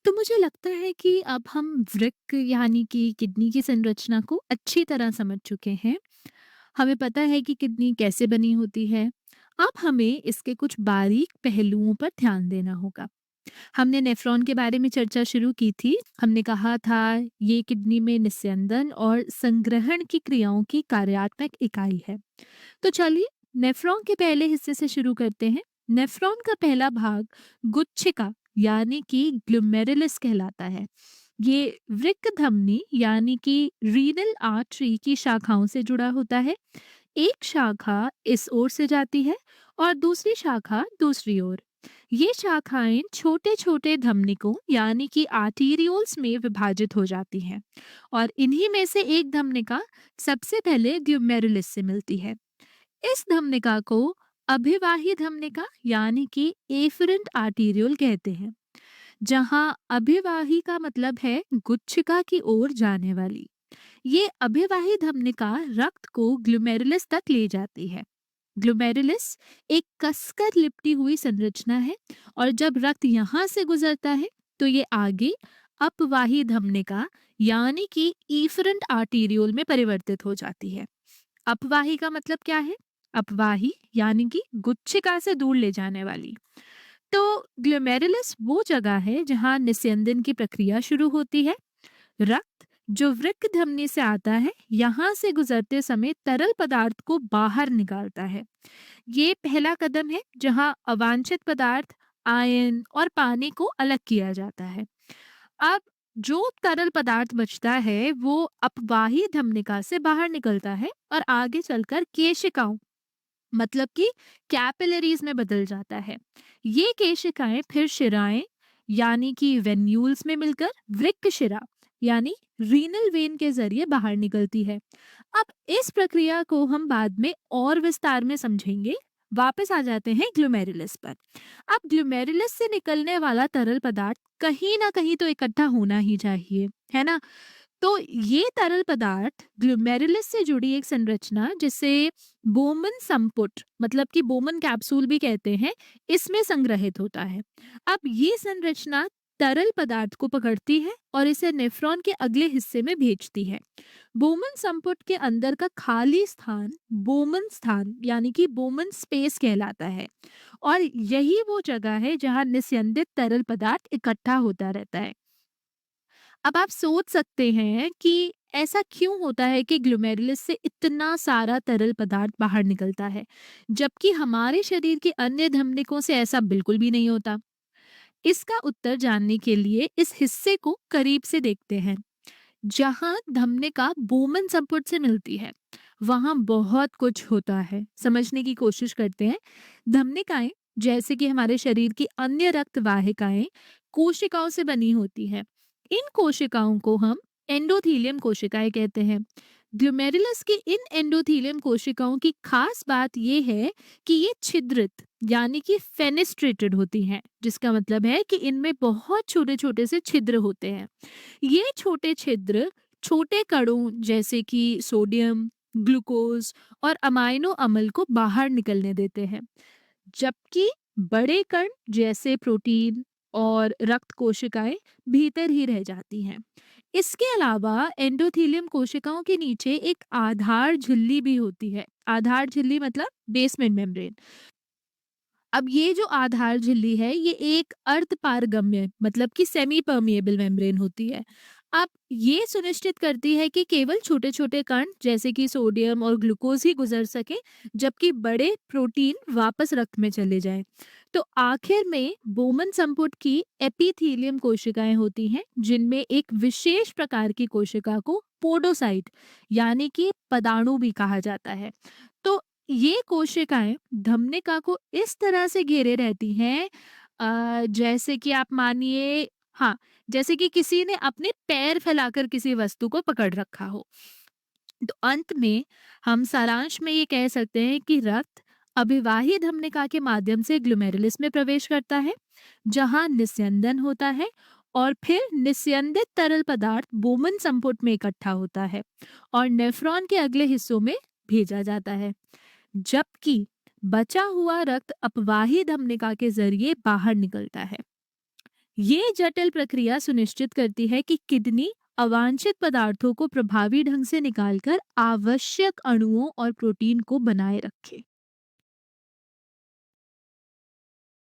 तो मुझे लगता है कि अब हम वृक्क यानी कि किडनी की संरचना को अच्छी तरह समझ चुके हैं। हमें पता है कि किडनी कैसे बनी होती है। अब हमें इसके कुछ बारीक पहलुओं पर ध्यान देना होगा। हमने नेफ्रॉन के बारे में चर्चा शुरू की थी। हमने कहा था ये किडनी में निस्यंदन और संग्रहण की क्रियाओं की कार्यात्मक इकाई है। तो चलिए नेफ्रॉन के पहले हिस्से से शुरू करते हैं। नेफ्रॉन का पहला भाग गुच्छिका यानी कि ग्लोमेरुलस कहलाता है। ये वृक्क धमनी यानी कि रीनल आर्टरी की शाखाओं से जुड़ा होता है। एक शाखा इस ओर से जाती है और दूसरी शाखा दूसरी ओर। ये शाखाएं छोटे छोटे धमनिकों यानी कि आर्टीरियोल्स में विभाजित हो जाती हैं और इन्हीं में से एक धमनिका सबसे पहले ग्लोमेरुलस से मिलती है। इस धमनिका को अभिवाही धमनिका यानी कि एफरेंट आर्टीरियोल कहते हैं। जहां अभिवाही का मतलब है गुच्छिका की ओर जाने वाली। ये अभिवाही धमनिका रक्त को ग्लोमेरुलस तक ले जाती है। ग्लोमेरुलस एक कसकर लिपटी हुई संरचना है और जब रक्त यहाँ से गुजरता है तो ये आगे अपवाही धमनिका यानी कि इफरेंट आर्टीरियोल में परिवर्तित हो जाती है। अपवाही का मतलब क्या है? अपवाही यानी कि गुच्छिका से दूर ले जाने वाली। तो ग्लोमेरुलस वो जगह है जहां निस्यंदन की प्रक्रिया शुरू होती है। रक्त जो वृक्क धमनी से आता है यहाँ से गुजरते समय तरल पदार्थ को बाहर निकालता है। ये पहला कदम है जहां अवांछित पदार्थ आयन और पानी को अलग किया जाता है। अब जो तरल पदार्थ बचता है वो अपवाही धमनिका से बाहर निकलता है और आगे चलकर केशिकाओं मतलब कि कैपिलरीज में बदल जाता है। ये केशिकाएं फिर शिराएं यानी कि वेन्यूल्स में मिलकर वृक्क शिरा यानी रीनल वेन के जरिए बाहर निकलती है। अब इस प्रक्रिया को हम बाद में और विस्तार में समझेंगे। वापस आ जाते हैं ग्लोमेरुलस पर। अब ग्लोमेरुलस से निकलने वाला तरल पदार्थ कहीं ना कहीं तो इकट्ठा होना ही चाहिए, है ना? तो ये तरल पदार्थ ग्लोमेरुलस से जुड़ी एक संरचना जिसे बोमन संपुट मतलब कि बोमन कैप्सूल भी कहते हैं, इसमें संग्रहित होता है। अब ये संरचना तरल पदार्थ को पकड़ती है और इसे नेफ्रॉन के अगले हिस्से में भेजती है। बोमन संपुट के अंदर का खाली स्थान बोमन स्थान यानी कि बोमन स्पेस कहलाता है और यही वो जगह है जहां निस्यंदित तरल पदार्थ इकट्ठा होता रहता है। अब आप सोच सकते हैं कि ऐसा क्यों होता है कि ग्लोमेरुलस से इतना सारा तरल पदार्थ बाहर निकलता है, जबकि हमारे शरीर के अन्य धमनिकों से ऐसा बिल्कुल भी नहीं होता। इसका उत्तर जानने के लिए इस हिस्से को करीब से देखते हैं। जहां धमनिका बोमन संपुट से मिलती है, वहां बहुत कुछ होता है। समझने की कोशिश करते हैं। धमनिकाएं जैसे कि हमारे शरीर की अन्य रक्त वाहिकाएं कोशिकाओं से बनी होती है। इन कोशिकाओं को हम एंडोथेलियम कोशिकाएं कहते हैं। ग्लोमेरुलस की इन एंडोथेलियम कोशिकाओं की खास बात यह है कि ये छिद्रित यानी कि फेनेस्ट्रेटेड होती हैं, जिसका मतलब है कि इनमें बहुत छोटे छोटे से छिद्र होते हैं। ये छोटे छिद्र छोटे कणों जैसे कि सोडियम, ग्लूकोज और अमाइनो अम्ल को बाहर निकलने देते हैं, जबकि बड़े कण जैसे प्रोटीन और रक्त कोशिकाएं भीतर ही रह जाती हैं। इसके अलावा एंडोथेलियम कोशिकाओं के नीचे एक आधार झिल्ली भी होती है। आधार झिल्ली मतलब बेसमेंट मेम्ब्रेन। अब ये जो आधार झिल्ली है ये एक अर्धपारगम्य मतलब कि सेमी परमिएबल मेम्ब्रेन होती है। अब ये सुनिश्चित करती है कि केवल छोटे छोटे कण जैसे कि सोडियम और ग्लूकोज ही गुजर सके, जबकि बड़े प्रोटीन वापस रक्त में चले जाएं। तो आखिर में बोमन संपुट की एपिथेलियम कोशिकाएं होती हैं जिनमें एक विशेष प्रकार की कोशिका को पोडोसाइट यानी कि पदाणु भी कहा जाता है। तो ये कोशिकाएं धमनिका को इस तरह से घेरे रहती हैं, जैसे कि आप मानिए, हाँ, जैसे कि किसी ने अपने पैर फैलाकर किसी वस्तु को पकड़ रखा हो। तो अंत में हम सारांश में ये कह सकते हैं कि रक्त अभिवाही धमनिका के माध्यम से ग्लोमेरुलस में प्रवेश करता है, जहां निस्यंदन होता है और फिर निस्यंदित तरल पदार्थ बोमन संपुट में इकट्ठा होता है और नेफ्रॉन के अगले हिस्सों में भेजा जाता है, जबकि बचा हुआ रक्त अपवाही धमनिका के जरिए बाहर निकलता है। ये जटिल प्रक्रिया सुनिश्चित करती है कि किडनी अवांछित पदार्थों को प्रभावी ढंग से निकालकर आवश्यक अणुओं और प्रोटीन को बनाए रखे।